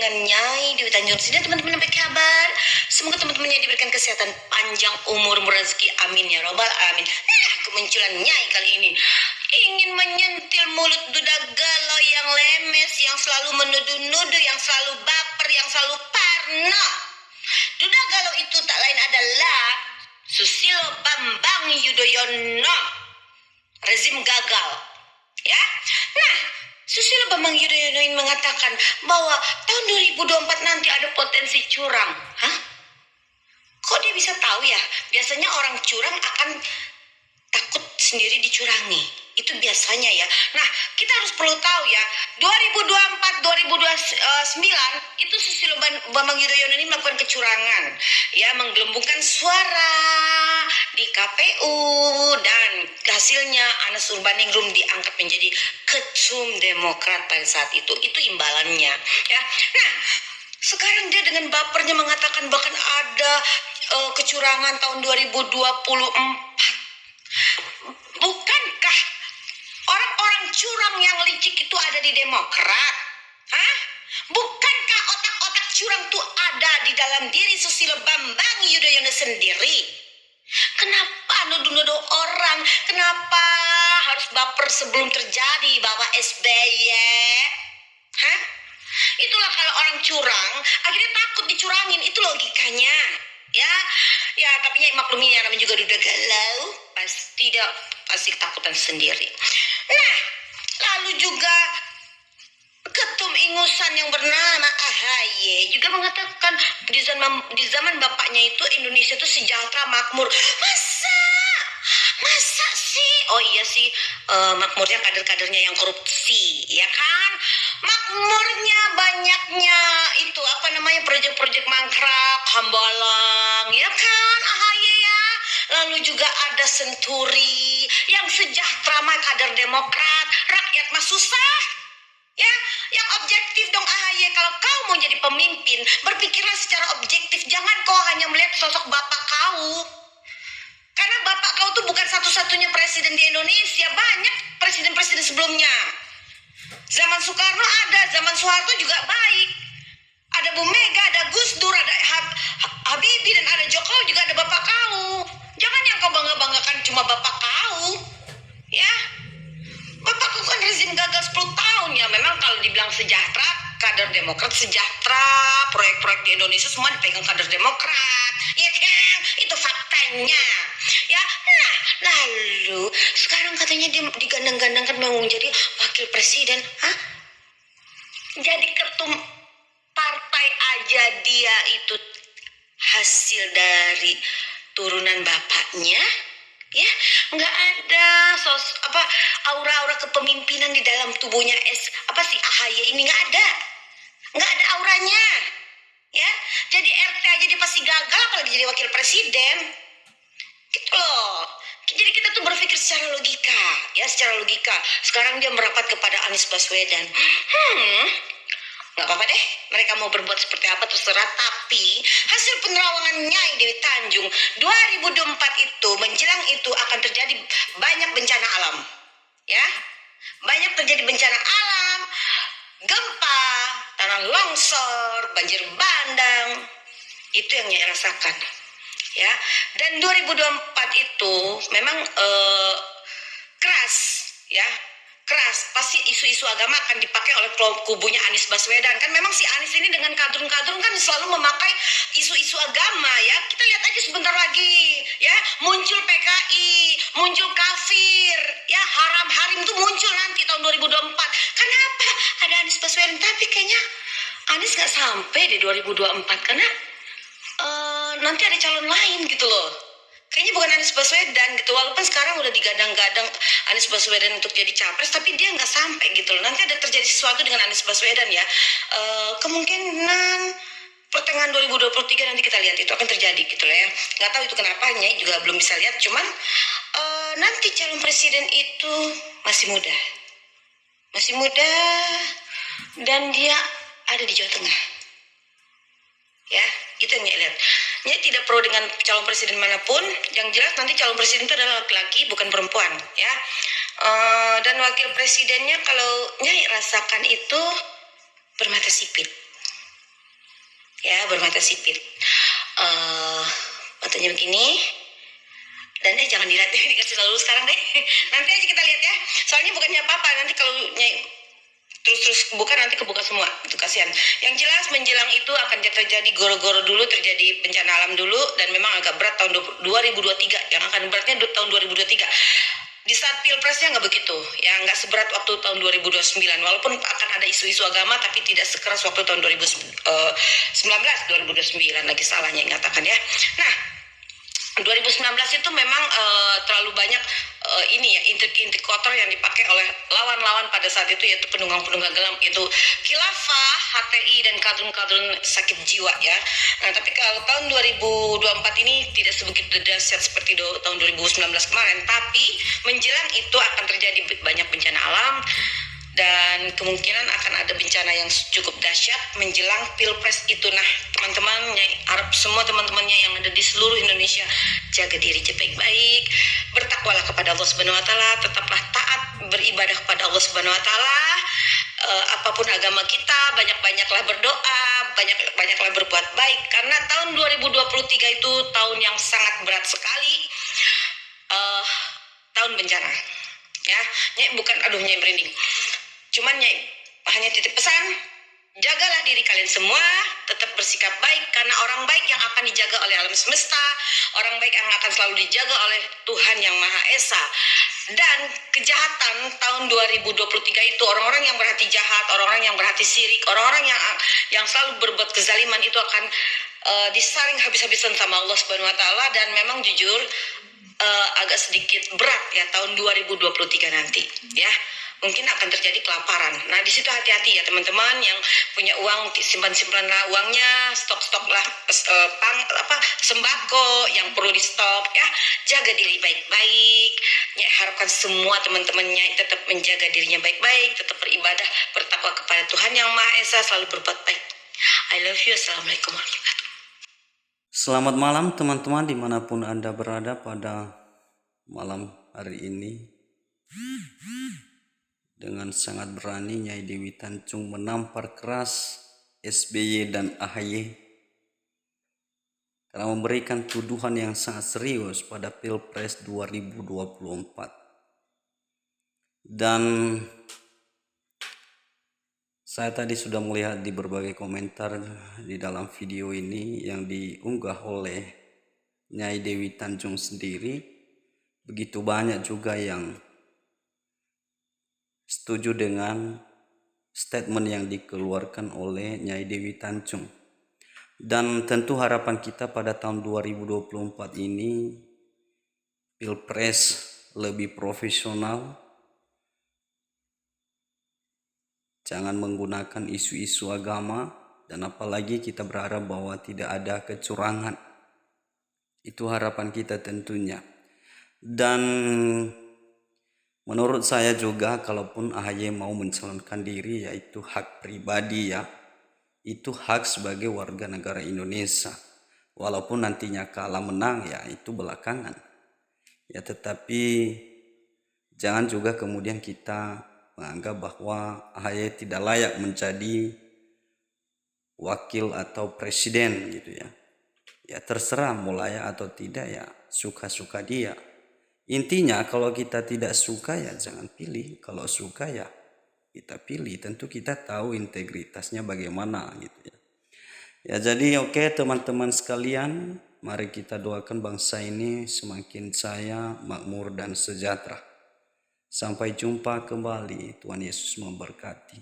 dengan Nyai Dewi Tanjung Sini. Teman-teman, apa kabar? Semoga teman-temannya diberikan kesehatan panjang umur, rezeki, amin ya robbal alamin. Kemunculan Nyai kali ini ingin menyentil mulut duda galau yang lemes, yang selalu menuduh-nuduh, yang selalu baper, yang selalu parno. Duda galau itu tak lain adalah Susilo Bambang Yudhoyono, rezim gagal. Ya, nah, Susilo Bambang Yudhoyono ini mengatakan bahwa tahun 2024 nanti ada potensi curang. Hah? Kok dia bisa tahu ya? Biasanya orang curang akan takut sendiri dicurangi. Itu biasanya ya. Nah, kita harus perlu tahu ya, 2024-2029 itu Susilo Bambang Yudhoyono ini melakukan kecurangan, ya, menggelembungkan suara di KPU, dan hasilnya Anas Urbaningrum diangkat menjadi ketum Demokrat pada saat itu. Itu imbalannya, ya. Nah, sekarang dia dengan bapernya mengatakan bahkan ada kecurangan tahun 2024. Bukankah orang-orang curang yang licik itu ada di Demokrat? Hah? Bukankah otak-otak curang itu ada di dalam diri Susilo Bambang Yudhoyono sendiri? Kenapa nuduh-nuduh orang? Kenapa harus baper sebelum terjadi, Bapak SBY? Hah? Itulah kalau orang curang akhirnya takut dicurangin, itu logikanya. Ya, tapi maklumi ya, namanya juga duda galau, pasti ketakutan sendiri. Nah, lalu juga ketum ingusan yang bernama AHY juga mengatakan di zaman bapaknya itu Indonesia itu sejahtera, makmur. Masa sih? Oh iya sih, makmurnya kader-kadernya yang korupsi, ya kan? Makmurnya banyaknya itu proyek-proyek mangkrak, hambalang, ya kan, AHY ya. Lalu juga ada Senturi yang sejahtera mah kader Demokrat, rakyat mah susah. Ya, yang objektif dong AHY. Kalau kau mau jadi pemimpin, berpikirlah secara objektif. Jangan kau hanya melihat sosok bapak kau. Karena bapak kau tuh bukan satu-satunya presiden di Indonesia. Banyak presiden-presiden sebelumnya. Zaman Soekarno ada, zaman Soeharto juga baik. Ada Bu Mega, ada Gus Dur, ada Habibie, dan ada Jokowi, juga ada bapak kau. Jangan yang kau bangga-banggakan cuma bapak kau. Ya. Bapak kau kan rezim gagal 10 tahun ya. Memang kalau dibilang sejahtera, kader Demokrat sejahtera, proyek-proyek di Indonesia semua dipegang kader Demokrat. Ya kan? Itu faktanya. Ya, nah, lalu sekarang katanya dia digandang-gandangkan mau jadi wakil presiden. Hah? Jadi ketum partai aja dia itu hasil dari turunan bapaknya, ya, nggak ada aura-aura kepemimpinan di dalam tubuhnya AHY ini, nggak ada auranya, ya. Jadi RT aja dia pasti gagal, apalagi jadi wakil presiden, gitu loh. Jadi kita tuh berpikir secara logika, ya, secara logika. Sekarang dia merapat kepada Anies Baswedan. Gak apa-apa deh, mereka mau berbuat seperti apa terserah. Tapi hasil penerawangan Nyai Dewi Tanjung 2024 itu, menjelang itu akan terjadi banyak bencana alam, ya. Banyak terjadi bencana alam, gempa, tanah longsor, banjir bandang. Itu yang Nyai rasakan, ya. Dan 2024 itu memang keras, ya. Keras, pasti isu-isu agama akan dipakai oleh kubunya Anies Baswedan. Kan memang si Anies ini dengan kadrun-kadrun kan selalu memakai isu-isu agama, ya. Kita lihat aja sebentar lagi, ya, muncul PKI, muncul kafir, ya, haram itu muncul nanti tahun 2024. Kenapa? Ada Anies Baswedan, tapi kayaknya Anies gak sampai di 2024 karena nanti ada calon lain gitu loh. Kayaknya bukan Anies Baswedan gitu, walaupun sekarang udah digadang-gadang Anies Baswedan untuk jadi capres, tapi dia nggak sampai gitu loh. Nanti ada terjadi sesuatu dengan Anies Baswedan, ya. Kemungkinan pertengahan 2023 nanti kita lihat itu akan terjadi gitu loh, ya. Nggak tahu itu kenapa, Nyai juga belum bisa lihat. Cuman nanti calon presiden itu masih muda dan dia ada di Jawa Tengah, ya. Itu yang Nyai lihat. Nyai tidak pro dengan calon presiden manapun. Yang jelas nanti calon presiden itu adalah laki-laki, bukan perempuan, ya. Dan wakil presidennya kalau Nyai rasakan itu bermata sipit, bermata sipit. Matanya begini. Dan jangan dilihat deh, dikasih lalu sekarang deh. Nanti aja kita lihat ya. Soalnya bukannya apa-apa, nanti kalau terus buka nanti kebuka semua, itu kasihan. Yang jelas menjelang itu akan terjadi goro-goro dulu, terjadi bencana alam dulu, dan memang agak berat tahun 2023. Yang akan beratnya tahun 2023. Di saat pilpresnya nggak begitu, ya nggak seberat waktu tahun 2029. Walaupun akan ada isu-isu agama, tapi tidak sekeras waktu tahun 2019 lagi salahnya ingatakan ya. Nah, 2019 itu memang terlalu banyak intrik-intrik kotor yang dipakai oleh lawan-lawan pada saat itu, yaitu penunggang-penunggang gelap, itu khilafah, HTI, dan kadrun-kadrun sakit jiwa ya. Nah, tapi kalau tahun 2024 ini tidak sebegitu dahsyat seperti tahun 2019 kemarin, tapi menjelang itu akan terjadi banyak bencana alam, dan kemungkinan akan ada bencana yang cukup dahsyat menjelang pilpres itu. Nah, teman-teman, harap semua teman-temannya yang ada di seluruh Indonesia jaga diri baik-baik, bertakwalah kepada Allah Subhanahu Wa Taala, tetaplah taat beribadah kepada Allah Subhanahu Wa Taala. Apapun agama kita, banyak-banyaklah berdoa, banyak-banyaklah berbuat baik, karena tahun 2023 itu tahun yang sangat berat sekali, tahun bencana. Ya, bukan Nyai merinding. Cuman hanya titip pesan, jagalah diri kalian semua, tetap bersikap baik, karena orang baik yang akan dijaga oleh alam semesta, orang baik yang akan selalu dijaga oleh Tuhan Yang Maha Esa. Dan kejahatan tahun 2023 itu, orang-orang yang berhati jahat, orang-orang yang berhati sirik, orang-orang yang selalu berbuat kezaliman itu akan disaring habis-habisan sama Allah Subhanahu Wa Taala. Dan memang jujur agak sedikit berat ya tahun 2023 nanti ya. Mungkin akan terjadi kelaparan. Nah, di situ hati-hati ya teman-teman yang punya uang, simpan-simpanlah uangnya, stok-stoklah sembako yang perlu di stok ya. Jaga diri baik-baik. Harapkan semua teman-temannya tetap menjaga dirinya baik-baik, tetap beribadah, bertakwa kepada Tuhan Yang Maha Esa, selalu berbuat baik. I love you. Assalamualaikum warahmatullahi wabarakatuh. Selamat malam teman-teman dimanapun Anda berada pada malam hari ini. Dengan sangat berani Nyai Dewi Tanjung menampar keras SBY dan AHY karena memberikan tuduhan yang sangat serius pada Pilpres 2024. Dan saya tadi sudah melihat di berbagai komentar di dalam video ini yang diunggah oleh Nyai Dewi Tanjung sendiri, begitu banyak juga yang setuju dengan statement yang dikeluarkan oleh Nyai Dewi Tanjung. Dan tentu harapan kita pada tahun 2024 ini Pilpres lebih profesional, jangan menggunakan isu-isu agama, dan apalagi kita berharap bahwa tidak ada kecurangan. Itu harapan kita tentunya. Dan menurut saya juga kalaupun AHY mau mencalonkan diri, yaitu hak pribadi ya, itu hak sebagai warga negara Indonesia. Walaupun nantinya kalah menang ya itu belakangan. Ya tetapi jangan juga kemudian kita menganggap bahwa AHY tidak layak menjadi wakil atau presiden gitu ya. Ya terserah mau layak atau tidak ya suka-suka dia. Intinya kalau kita tidak suka ya jangan pilih, kalau suka ya kita pilih. Tentu kita tahu integritasnya bagaimana gitu ya. Ya jadi oke, teman-teman sekalian, mari kita doakan bangsa ini semakin jaya, makmur dan sejahtera. Sampai jumpa kembali, Tuhan Yesus memberkati.